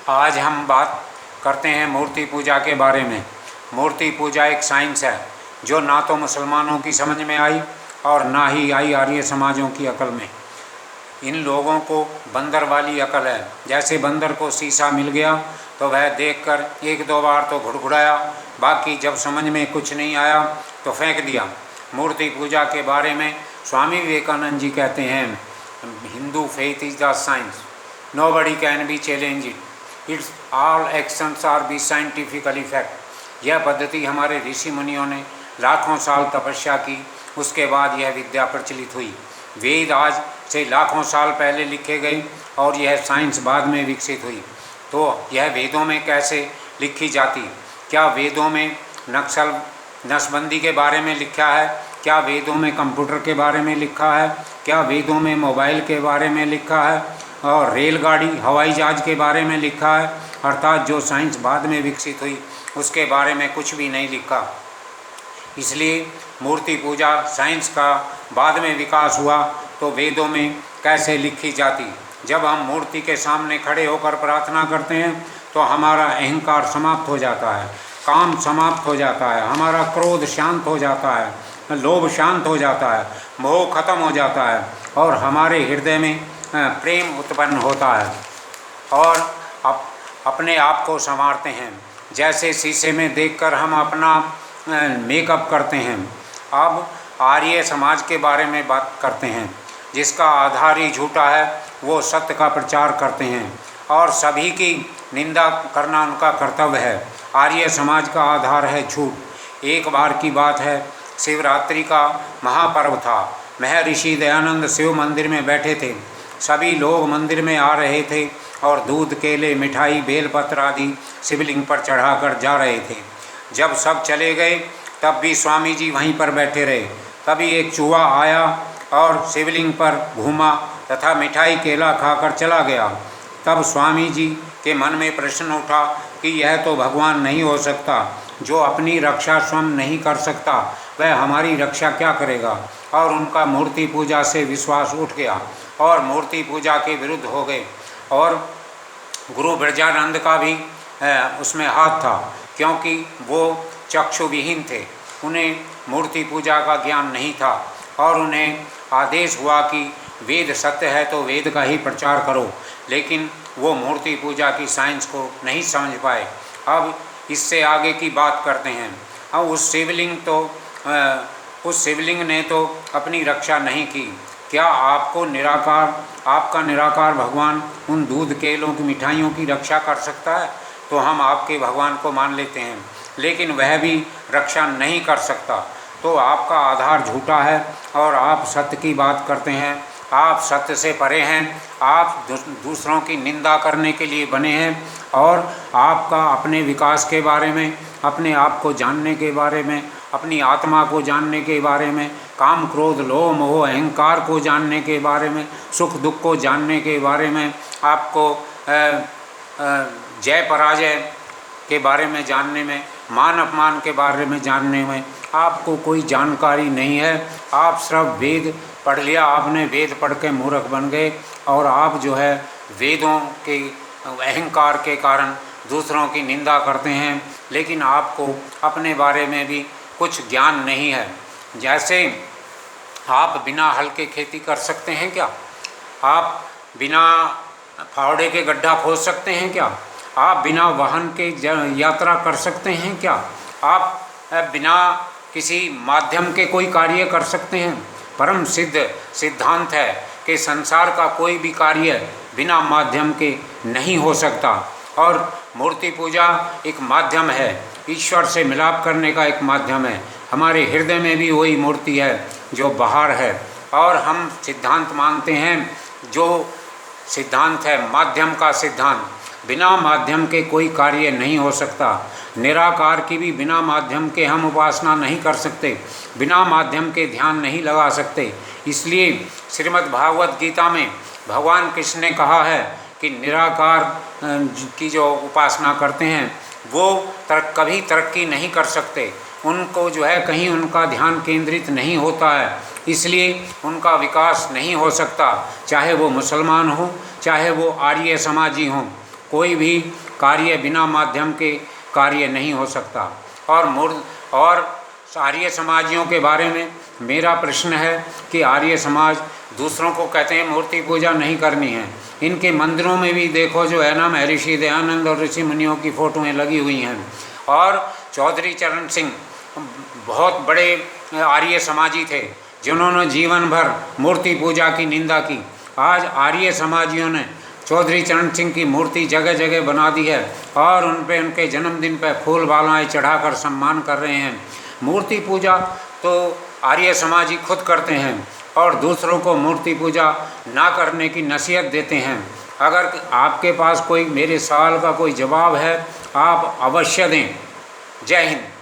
आज हम बात करते हैं मूर्ति पूजा के बारे में। मूर्ति पूजा एक साइंस है जो ना तो मुसलमानों की समझ में आई और ना ही आई आर्य समाजों की अकल में। इन लोगों को बंदर वाली अकल है। जैसे बंदर को शीशा मिल गया तो वह देखकर एक दो बार तो घुड़घुड़ाया, बाकी जब समझ में कुछ नहीं आया तो फेंक दिया। मूर्ति पूजा के बारे में स्वामी विवेकानंद जी कहते हैं, Hindu faith is the science, nobody can be challenge it, it's all actions are be scientifically fact. यह पद्धति हमारे ऋषि मुनियों ने लाखों साल तपस्या की, उसके बाद यह विद्या प्रचलित हुई। वेद आज से लाखों साल पहले लिखे गए और यह साइंस बाद में विकसित हुई। तो यह वेदों में कैसे लिखी जाती? क्या वेदों में नसबंदी के बारे में लिखा है? क्या वेदों में कंप्यूटर के बारे में लिखा है? क्या वेदों में मोबाइल के बारे में लिखा है और रेलगाड़ी हवाई जहाज़ के बारे में लिखा है? अर्थात जो साइंस बाद में विकसित हुई उसके बारे में कुछ भी नहीं लिखा। इसलिए मूर्ति पूजा साइंस का बाद में विकास हुआ तो वेदों में कैसे लिखी जाती? जब हम मूर्ति के सामने खड़े होकर प्रार्थना करते हैं तो हमारा अहंकार समाप्त हो जाता है, काम समाप्त हो जाता है, हमारा क्रोध शांत हो जाता है, लोभ शांत हो जाता है, मोह खत्म हो जाता है और हमारे हृदय में प्रेम उत्पन्न होता है और अपने आप को संवारते हैं। जैसे शीशे में देखकर हम अपना मेकअप करते हैं। अब आर्य समाज के बारे में बात करते हैं, जिसका आधार ही झूठा है। वो सत्य का प्रचार करते हैं और सभी की निंदा करना उनका कर्तव्य है। आर्य समाज का आधार है झूठ। एक बार की बात है, शिवरात्रि का महापर्व था। महर्षि दयानंद शिव मंदिर में बैठे थे। सभी लोग मंदिर में आ रहे थे और दूध, केले, मिठाई, बेलपत्र आदि शिवलिंग पर चढ़ाकर जा रहे थे। जब सब चले गए तब भी स्वामी जी वहीं पर बैठे रहे। तभी एक चूहा आया और शिवलिंग पर घूमा तथा मिठाई, केला खाकर चला गया। तब स्वामी जी के मन में प्रश्न उठा कि यह तो भगवान नहीं हो सकता। जो अपनी रक्षा स्वयं नहीं कर सकता वह हमारी रक्षा क्या करेगा? और उनका मूर्ति पूजा से विश्वास उठ गया और मूर्ति पूजा के विरुद्ध हो गए। और गुरु ब्रजानंद का भी उसमें हाथ था, क्योंकि वो चक्षुविहीन थे। उन्हें मूर्ति पूजा का ज्ञान नहीं था और उन्हें आदेश हुआ कि वेद सत्य है तो वेद का ही प्रचार करो, लेकिन वो मूर्ति पूजा की साइंस को नहीं समझ पाए। अब इससे आगे की बात करते हैं। अब उस शिवलिंग ने तो अपनी रक्षा नहीं की। क्या आपका निराकार भगवान उन दूध, केलों की, मिठाइयों की रक्षा कर सकता है? तो हम आपके भगवान को मान लेते हैं, लेकिन वह भी रक्षा नहीं कर सकता। तो आपका आधार झूठा है और आप सत्य की बात करते हैं। आप सत्य से परे हैं। आप दूसरों की निंदा करने के लिए बने हैं और आपका अपने विकास के बारे में, अपने आप को जानने के बारे में, अपनी आत्मा को जानने के बारे में, काम, क्रोध, लोभ, मोह, अहंकार को जानने के बारे में, सुख दुख को जानने के बारे में, आपको जय पराजय के बारे में जानने में, मान अपमान के बारे में जानने में आपको कोई जानकारी नहीं है। आप सिर्फ वेद पढ़ लिया, आपने वेद पढ़ के मूर्ख बन गए और आप जो है वेदों के अहंकार के कारण दूसरों की निंदा करते हैं, लेकिन आपको अपने बारे में भी कुछ ज्ञान नहीं है। जैसे आप बिना हल के खेती कर सकते हैं क्या? आप बिना फावड़े के गड्ढा खोद सकते हैं क्या? आप बिना वाहन के यात्रा कर सकते हैं क्या? आप बिना किसी माध्यम के कोई कार्य कर सकते हैं? परम सिद्ध सिद्धांत है कि संसार का कोई भी कार्य बिना माध्यम के नहीं हो सकता और मूर्ति पूजा एक माध्यम है, ईश्वर से मिलाप करने का एक माध्यम है। हमारे हृदय में भी वही मूर्ति है जो बाहर है और हम सिद्धांत मानते हैं। जो सिद्धांत है माध्यम का सिद्धांत, बिना माध्यम के कोई कार्य नहीं हो सकता। निराकार की भी बिना माध्यम के हम उपासना नहीं कर सकते, बिना माध्यम के ध्यान नहीं लगा सकते। इसलिए श्रीमद् भागवत गीता में भगवान कृष्ण ने कहा है कि निराकार की जो उपासना करते हैं वो कभी तरक्की नहीं कर सकते। उनको जो है कहीं उनका ध्यान केंद्रित नहीं होता है, इसलिए उनका विकास नहीं हो सकता। चाहे वो मुसलमान हो, चाहे वो आर्य समाजी हों, कोई भी कार्य बिना माध्यम के कार्य नहीं हो सकता। और आर्य समाजियों के बारे में मेरा प्रश्न है कि आर्य समाज दूसरों को कहते हैं मूर्ति पूजा नहीं करनी है। इनके मंदिरों में भी देखो जो है ना महर्षि दयानंद और ऋषि मुनियों की फ़ोटोएँ लगी हुई हैं। और चौधरी चरण सिंह बहुत बड़े आर्य समाजी थे जिन्होंने जीवन भर मूर्ति पूजा की निंदा की। आज आर्य समाजियों ने चौधरी चरण सिंह की मूर्ति जगह जगह बना दी है और उन पे उनके जन्मदिन पर फूल मालाएँ चढ़ाकर सम्मान कर रहे हैं। मूर्ति पूजा तो आर्य समाजी खुद करते हैं और दूसरों को मूर्ति पूजा ना करने की नसीहत देते हैं। अगर आपके पास कोई मेरे सवाल का कोई जवाब है आप अवश्य दें। जय हिंद।